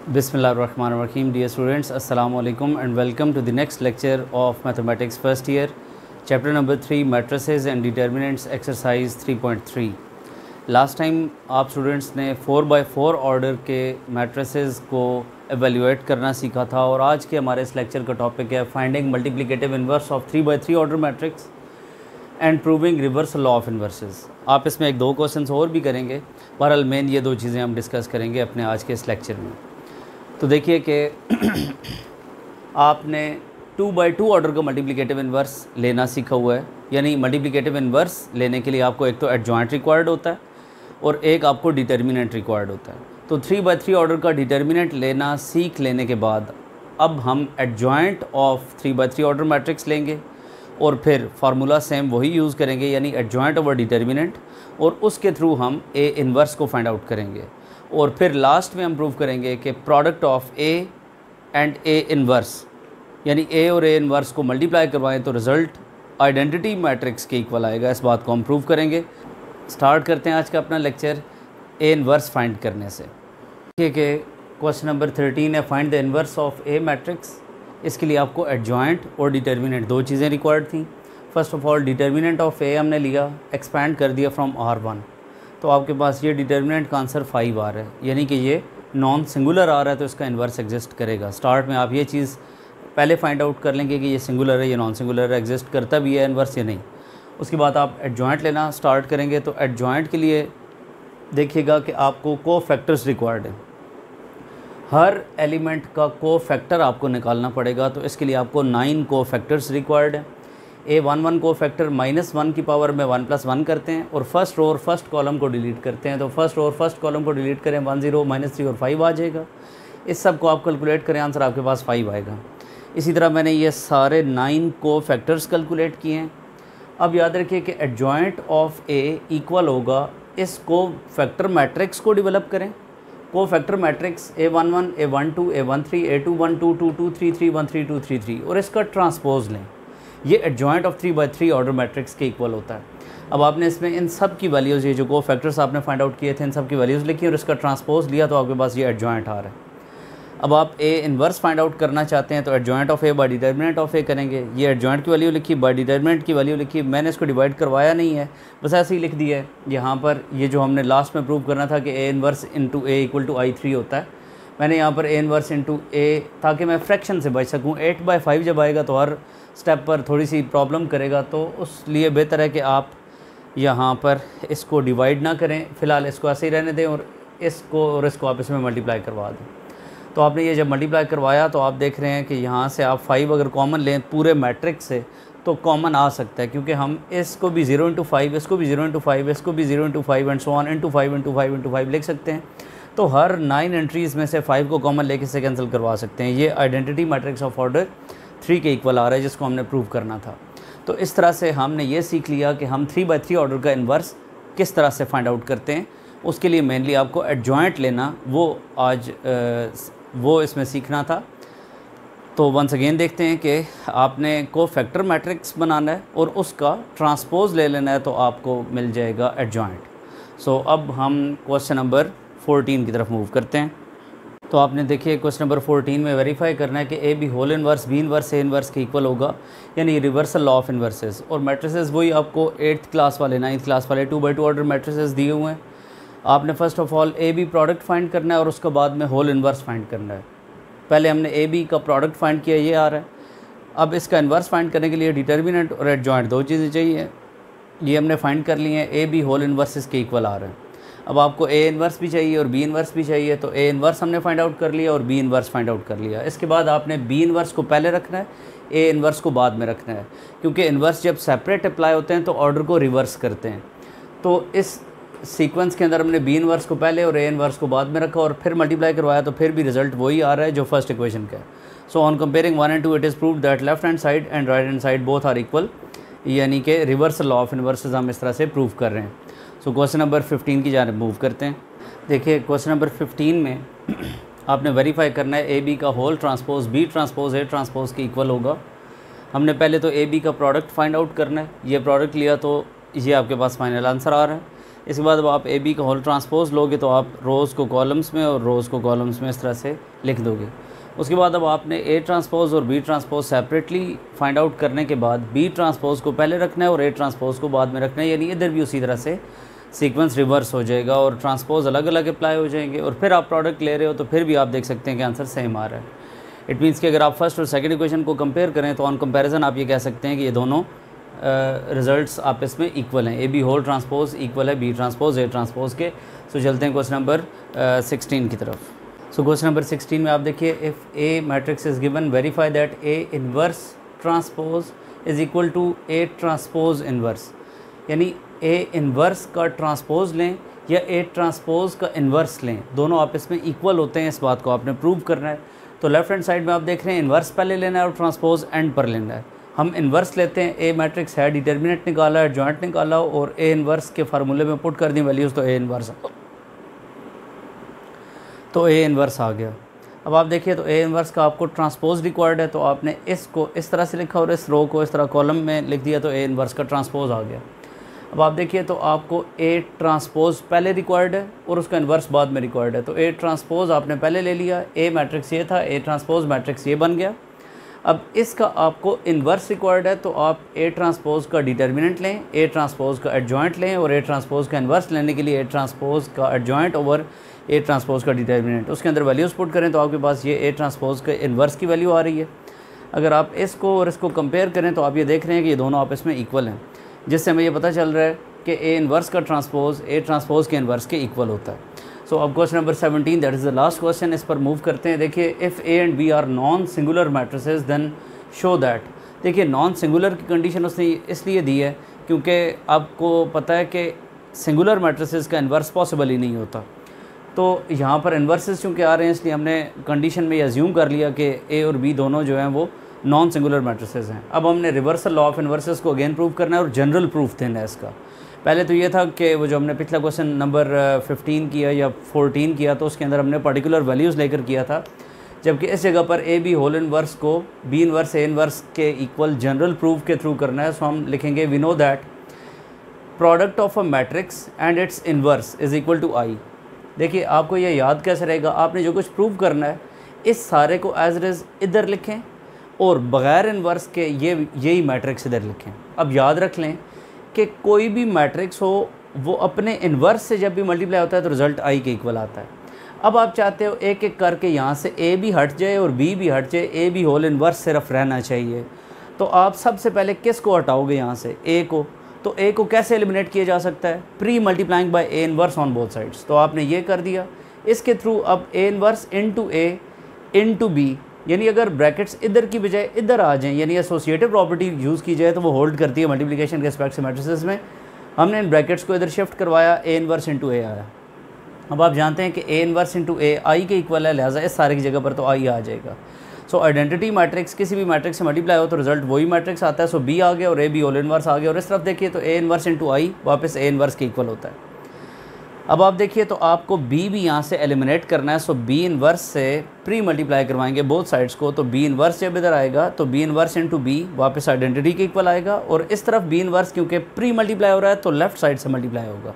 Bismillahirrahmanirrahim. Dear students, Assalamu alaikum and welcome to the next lecture of Mathematics first year, chapter number 3, Matrices and Determinants, exercise 3.3. Last time आप students ने 4x4 order के matrices को evaluate करना सीखा था और आज के हमारे इस लेक्चर का टॉपिक है finding multiplicative inverse of 3x3 order matrix and proving reversal law of inverses. आप इसमें एक दो क्वेश्चंस और भी करेंगे, बहरहाल मेन ये दो चीज़ें हम डिस्कस करेंगे अपने आज के इस लेक्चर में। तो देखिए कि आपने 2x2 ऑर्डर का मल्टीप्लिकेटिव इन्वर्स लेना सीखा हुआ है, यानी मल्टीप्लिकेटिव इन्वर्स लेने के लिए आपको एक तो एडजॉइंट रिक्वायर्ड होता है और एक आपको डिटर्मिनेंट रिक्वायर्ड होता है। तो 3x3 ऑर्डर का डिटर्मिनेंट लेना सीख लेने के बाद अब हम adjoint of 3x3 order matrix लेंगे और फिर फार्मूला सेम वही यूज़ करेंगे, यानी एडजॉइंट ओवर डिटर्मिनेंट, और उसके थ्रू हम ए इन्वर्स को फाइंड आउट करेंगे और फिर लास्ट में हम प्रूव करेंगे कि product of A and A inverse, यानी ए और ए इन्वर्स को मल्टीप्लाई करवाएं तो रिज़ल्ट आइडेंटिटी मैट्रिक्स के इक्वल आएगा। इस बात को हम प्रूव करेंगे। स्टार्ट करते हैं आज का अपना लेक्चर ए इन्वर्स फाइंड करने से। देखिए कि क्वेश्चन नंबर 13 है, find the inverse of A matrix. इसके लिए आपको एडजॉइंट और डिटर्मिनेंट दो चीज़ें रिक्वायर्ड थी। First of all determinant of A हमने लिया, एक्सपैंड कर दिया फ्रॉम R1, तो आपके पास ये डिटर्मिनेंट का आंसर 5 आ रहा है, यानी कि ये नॉन सिंगुलर आ रहा है तो इसका इन्वर्स एग्जिस्ट करेगा। स्टार्ट में आप ये चीज़ पहले फाइंड आउट कर लेंगे कि ये सिंगुलर है, ये नॉन सिंगुलर है, एग्जिस्ट करता भी है इन्वर्स या नहीं। उसके बाद आप एडजॉइंट लेना स्टार्ट करेंगे। तो एडजॉइंट के लिए देखिएगा कि आपको कोफैक्टर्स रिक्वायर्ड है, हर एलिमेंट का कोफैक्टर आपको निकालना पड़ेगा। तो इसके लिए आपको 9 कोफैक्टर्स रिक्वायर्ड है। A11 कोफैक्टर -1 की पावर में 1 + 1 करते हैं और फर्स्ट रो और फर्स्ट कॉलम को डिलीट करते हैं। तो फर्स्ट रो और फर्स्ट कॉलम को डिलीट करें, 1 0 -3 और 5 आ जाएगा। इस सब को आप कैलकुलेट करें, आंसर आपके पास 5 आएगा। इसी तरह मैंने ये सारे 9 कोफैक्टर्स कैलकुलेट किए हैं। अब याद रखिए कि एडजॉइंट ऑफ ए इक्वल होगा, इस कोफैक्टर मैट्रिक्स को डेवलप करें। Cofactor matrix A11, A12, A13, A21, 2 2 2 3 3 1 3 2 3 3 और इसका ट्रांसपोज लें। ये adjoint of 3x3 order matrix के इक्वल होता है। अब आपने इसमें इन सब की वैल्यूज़, ये जो कोफैक्टर्स आपने फाइंड आउट किए थे, इन सब की वैल्यूज़ लिखी और इसका ट्रांसपोज लिया, तो आपके पास ये एडजॉइंट आ रहा है। अब आप ए इन्वर्स फाइंड आउट करना चाहते हैं तो adjoint of A by determinant of A करेंगे। ये एडजॉइंट की वैल्यू लिखी, बाय डिटर्मिनेंट की वैल्यू लिखी। मैंने इसको डिवाइड करवाया नहीं है, बस ऐसे ही लिख दिया है। यहाँ पर ये जो हमने लास्ट में प्रूव करना था कि A inverse into A equal to I3 होता है, मैंने यहाँ पर ए इन्वर्स इंटू ए, ताकि मैं फ्रैक्शन से बच सकूँ। 8/5 जब आएगा तो हर स्टेप पर थोड़ी सी प्रॉब्लम करेगा, तो उस लिए बेहतर है कि आप यहाँ पर इसको डिवाइड ना करें। फ़िलहाल इसको ऐसे ही रहने दें और इसको आप इसमें मल्टीप्लाई करवा दें। तो आपने ये जब मल्टीप्लाई करवाया तो आप देख रहे हैं कि यहाँ से आप 5 अगर कॉमन लें पूरे मैट्रिक्स से तो कॉमन आ सकता है, क्योंकि हम इसको भी 0 × 5, इसको भी 0 × 5, इसको भी 0 × 5 एंड सो ऑन × 5 × 5 × 5 लिख सकते हैं। तो हर 9 एंट्रीज़ में से 5 को कॉमन लेके से कैंसिल करवा सकते हैं। ये आइडेंटिटी मैट्रिक्स ऑफ ऑर्डर 3 के इक्वल आ रहा है, जिसको हमने प्रूव करना था। तो इस तरह से हमने ये सीख लिया कि हम 3x3 ऑर्डर का इन्वर्स किस तरह से फाइंड आउट करते हैं। उसके लिए मेनली आपको एडजॉइंट लेना वो इसमें सीखना था। तो वंस अगेन देखते हैं कि आपने कोफैक्टर मैट्रिक्स बनाना है और उसका ट्रांसपोज ले लेना है, तो आपको मिल जाएगा एडजॉइंट। सो अब हम क्वेश्चन नंबर 14 की तरफ मूव करते हैं। तो आपने देखिए क्वेश्चन नंबर 14 में वेरीफाई करना है कि A B whole inverse B inverse A inverse के इक्वल होगा, यानी रिवर्सल लॉ ऑफ इन्वर्सेस। और मैट्रिसेस वही आपको 8th क्लास वाले 9th क्लास वाले 2x2 ऑर्डर मैट्रिसेस दिए हुए हैं। आपने first of all A B product find करना है और उसके बाद में होल इन्वर्स फाइंड करना है। पहले हमने ए बी का प्रोडक्ट फाइंड किया, ये आ रहा है। अब इसका इन्वर्स फाइंड करने के लिए डिटर्मिनेंट और एडजॉइंट दो चीज़ें चाहिए, ये हमने फाइंड कर ली हैं। ए बी होल इन्वर्स इसके इक्वल आ रहे हैं। अब आपको ए इन्वर्स भी चाहिए और बी इन्वर्स भी चाहिए, तो ए इन्वर्स हमने फाइंड आउट कर लिया और बी इन्वर्स फाइंड आउट कर लिया। इसके बाद आपने बी इन्वर्स को पहले रखना है, ए इन्वर्स को बाद में रखना है, क्योंकि इन्वर्स जब सेपरेट अप्लाई होते हैं तो ऑर्डर को रिवर्स करते हैं। तो इस सीक्वेंस के अंदर हमने बी इन्वर्स को पहले और ए इन्वर्स को बाद में रखा और फिर मल्टीप्लाई करवाया, तो फिर भी रिजल्ट वही आ रहा है जो फर्स्ट इक्वेशन का है। So on comparing 1 and 2 it is proved that left hand side and right hand side both are equal, यानी कि रिवर्सल लॉ ऑफ इन्वर्सेस हम इस तरह से प्रूव कर रहे हैं। सो क्वेश्चन नंबर 15 की जानिब मूव करते हैं। देखिए क्वेश्चन नंबर 15 में आपने वेरीफाई करना है ए बी का whole transpose B transpose A transpose के इक्वल होगा। हमने पहले तो ए बी का प्रोडक्ट फाइंड आउट करना है। ये प्रोडक्ट लिया तो ये आपके पास फाइनल आंसर आ रहा है। इसके बाद अब आप ए बी का होल ट्रांसपोज लोगे तो आप रोज़ को कॉलम्स में और रोज़ को कॉलम्स में इस तरह से लिख दोगे। उसके बाद अब आपने ए ट्रांसपोज और B transpose separately find out करने के बाद बी ट्रांसपोज को पहले रखना है और ए ट्रांसपोज को बाद में रखना है, यानी इधर भी उसी तरह से सीक्वेंस रिवर्स हो जाएगा और ट्रांसपोज अलग अलग अप्लाई हो जाएंगे और फिर आप प्रोडक्ट ले रहे हो तो फिर भी आप देख सकते हैं कि आंसर सेम आ रहा है। इट मीन्स कि अगर आप फर्स्ट और सेकंड इक्वेशन को कंपेयर करें तो ऑन कंपैरिजन आप ये कह सकते हैं कि ये दोनों रिजल्ट्स आपस में इक्वल हैं। A B whole transpose equal है बी ट्रांसपोज ए ट्रांसपोज के। सो चलते हैं क्वेश्चन नंबर 16 की तरफ। सो क्वेश्चन नंबर 16 में आप देखिए, if A matrix is given verify that A inverse transpose is equal to A transpose inverse, यानी ए इनवर्स का ट्रांसपोज लें या ए ट्रांसपोज का इनवर्स लें, दोनों आपस में इक्वल होते हैं। इस बात को आपने प्रूव करना है। तो लेफ्ट हैंड साइड में आप देख रहे हैं इन्वर्स पहले लेना है और ट्रांसपोज एंड पर लेना है। हम इन्वर्स लेते हैं, ए मैट्रिक्स है, डिटर्मिनेंट निकाला है, जॉइंट निकाला और ए इन्वर्स के फार्मूले में पुट कर दी वैल्यूज़, तो ए इन्वर्स आ गया। अब आप देखिए तो ए इन्वर्स का आपको ट्रांसपोज रिक्वायर्ड है, तो आपने इसको इस तरह से लिखा और इस रो को इस तरह कॉलम में लिख दिया, तो ए इन्वर्स का ट्रांसपोज आ गया। अब आप देखिए तो आपको ए ट्रांसपोज पहले रिक्वायर्ड है और उसका इन्वर्स बाद में रिक्वायर्ड है, तो ए ट्रांसपोज आपने पहले ले लिया, ए मैट्रिक्स ये था, ए ट्रांसपोज मैट्रिक्स ये बन गया। अब इसका आपको इन्वर्स रिक्वायर्ड है, तो आप ए ट्रांसपोज का डिटर्मिनेंट लें, ए ट्रांसपोज का एडजॉइंट लें और ए ट्रांसपोज का इन्वर्स लेने के लिए ए ट्रांसपोज का एडजॉइंट ओवर ए ट्रांसपोज का डिटर्मिनेंट, उसके अंदर वैल्यूज़ पुट करें तो आपके पास ये ए ट्रांसपोज के इन्वर्स की वैल्यू आ रही है। अगर आप इसको और इसको कंपेयर करें तो आप ये देख रहे हैं कि ये दोनों आपस में इक्वल हैं, जिससे हमें ये पता चल रहा है कि ए इन्वर्स का ट्रांसपोज ए ट्रांसपोज के इन्वर्स के इक्वल होता है। सो अब question number 17 that is the last question, इस पर मूव करते हैं। देखिए, if A and B are non singular matrices then show that. देखिए, नॉन सिंगुलर की कंडीशन उसने इसलिए दी है क्योंकि आपको पता है कि सिंगुलर मैट्रिसेस का इन्वर्स पॉसिबल ही नहीं होता, तो यहाँ पर इन्वर्सेस चूँकि आ रहे हैं इसलिए हमने कंडीशन में अज्यूम कर लिया कि ए और बी दोनों जो हैं वो नॉन सिंगुलर मैट्रिसेस हैं। अब हमने रिवर्सल लॉ ऑफ इन्वर्सेस को अगेन प्रूव करना है और जनरल प्रूफ देना है इसका। पहले तो ये था कि वो जो हमने पिछला क्वेश्चन नंबर 15 किया या 14 किया तो उसके अंदर हमने पर्टिकुलर वैल्यूज़ लेकर किया था, जबकि इस जगह पर ए बी होल इनवर्स को बी इनवर्स ए इनवर्स के इक्वल जनरल प्रूफ के थ्रू करना है। सो हम लिखेंगे we know that product of a matrix and its inverse is equal to I. देखिए, आपको ये याद कैसे रहेगा, आपने जो कुछ प्रूव करना है इस सारे को एज इट इज़ इधर लिखें और बग़ैर इनवर्स के यही मैट्रिक्स इधर लिखें। अब याद रख लें कि कोई भी मैट्रिक्स हो वो अपने इन्वर्स से जब भी मल्टीप्लाई होता है तो रिज़ल्ट आई के इक्वल आता है। अब आप चाहते हो एक एक करके यहाँ से ए भी हट जाए और बी भी हट जाए, ए बी होल इन्वर्स सिर्फ रहना चाहिए, तो आप सबसे पहले किस को हटाओगे यहाँ से, ए को। तो ए को कैसे एलिमिनेट किया जा सकता है, pre multiplying by A inverse on both sides, तो आपने ये कर दिया। इसके थ्रू अब A inverse into A into B, यानी अगर ब्रैकेट्स इधर की बजाय इधर आ जाएं, यानी एसोसिएटिव प्रॉपर्टी यूज़ की जाए तो वो होल्ड करती है मल्टीप्लिकेशन के रिस्पेक्ट से मैट्रिसेस में। हमने इन ब्रैकेट्स को इधर शिफ्ट करवाया, ए इन्वर्स इनटू ए आया। अब आप जानते हैं कि ए इन्वर्स इनटू ए आई के इक्वल है, लिहाजा इस सारे की जगह पर तो आई आ जाएगा। सो आइडेंटिटी मैट्रिक्स किसी भी मैट्रिक्स से मल्टीप्लाई हो तो रिजल्ट वही मैट्रिक्स आता है। सो बी आ गया और ए बी होल इन्वर्स आ गया, और इस तरफ देखिए तो ए इन्वर्स इनटू आई वापस ए इन्वर्स के इक्वल होता है। अब आप देखिए तो आपको बी भी यहाँ से एलिमिनेट करना है। सो बी इन्वर्स से प्री मल्टीप्लाई करवाएंगे बोथ साइड्स को, तो बी इन्वर्स जब इधर आएगा तो बी इन्वर्स इनटू बी वापस आइडेंटिटी के इक्वल आएगा, और इस तरफ बी इन्वर्स क्योंकि प्री मल्टीप्लाई हो रहा है तो लेफ्ट साइड से मल्टीप्लाई होगा।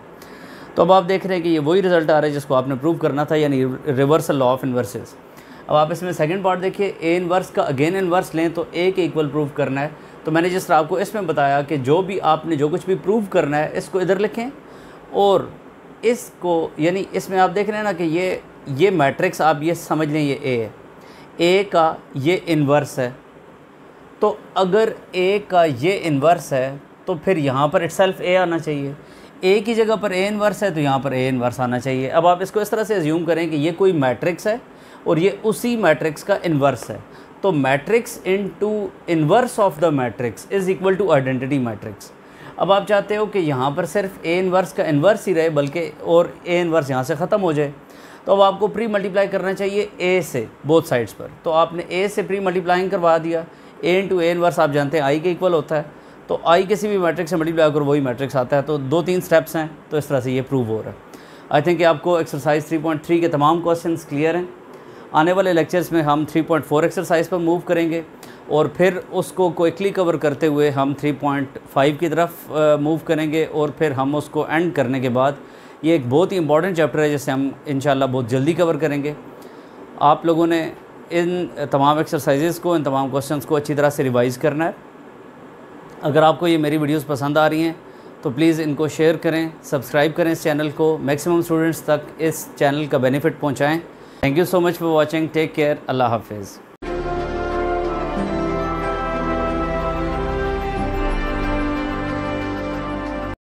तो अब आप देख रहे हैं कि ये वही रिजल्ट आ रहा है जिसको आपने प्रूव करना था, यानी रिवर्सल लॉ ऑफ इन्वर्सेस। अब आप इसमें सेकंड पार्ट देखिए, ए इन्वर्स का अगेन इन्वर्स लें तो ए के इक्वल प्रूव करना है। तो मैंने जिस तरह आपको इसमें बताया कि जो भी आपने जो कुछ भी प्रूव करना है इसको इधर लिखें, और इसको यानी इसमें आप देख रहे हैं ना कि ये मैट्रिक्स आप ये समझ लें ये ए है, ए का ये इन्वर्स है, तो अगर ए का ये इन्वर्स है तो फिर यहाँ पर इटसेल्फ ए आना चाहिए। ए की जगह पर ए इन्वर्स है तो यहाँ पर ए इन्वर्स आना चाहिए। अब आप इसको इस तरह से अज्यूम करें कि ये कोई मैट्रिक्स है और ये उसी मैट्रिक्स का इन्वर्स है, तो matrix into inverse of the matrix is equal to identity matrix. अब आप चाहते हो कि यहाँ पर सिर्फ ए इन्वर्स का इन्वर्स ही रहे बल्कि और ए इन्वर्स यहाँ से ख़त्म हो जाए, तो अब आपको प्री मल्टीप्लाई करना चाहिए ए से बोथ साइड्स पर। तो आपने ए से प्री मल्टीप्लाइंग करवा दिया, ए इंटू ए इन्वर्स आप जानते हैं आई के इक्वल होता है, तो आई किसी भी मैट्रिक्स से मल्टीप्लाई कर वही मैट्रिक्स आता है। तो 2-3 स्टेप्स हैं, तो इस तरह से ये प्रूव हो रहा है। आई थिंक कि आपको एक्सरसाइज 3.3 के तमाम क्वेश्चन क्लियर हैं। आने वाले लेक्चर्स में हम 3.4 एक्सरसाइज पर मूव करेंगे और फिर उसको क्विकली कवर करते हुए हम 3.5 की तरफ मूव करेंगे और फिर हम उसको एंड करने के बाद ये एक बहुत ही इंपॉर्टेंट चैप्टर है जिसे हम इंशाल्लाह बहुत जल्दी कवर करेंगे। आप लोगों ने इन तमाम एक्सरसाइजेज़ को, इन तमाम क्वेश्चंस को अच्छी तरह से रिवाइज़ करना है। अगर आपको ये मेरी वीडियोस पसंद आ रही हैं तो प्लीज़ इनको शेयर करें, सब्सक्राइब करें इस चैनल को, मैक्सिमम स्टूडेंट्स तक इस चैनल का बेनिफिट पहुंचाएं। Thank you so much for watching, take care, Allah हाफिज़।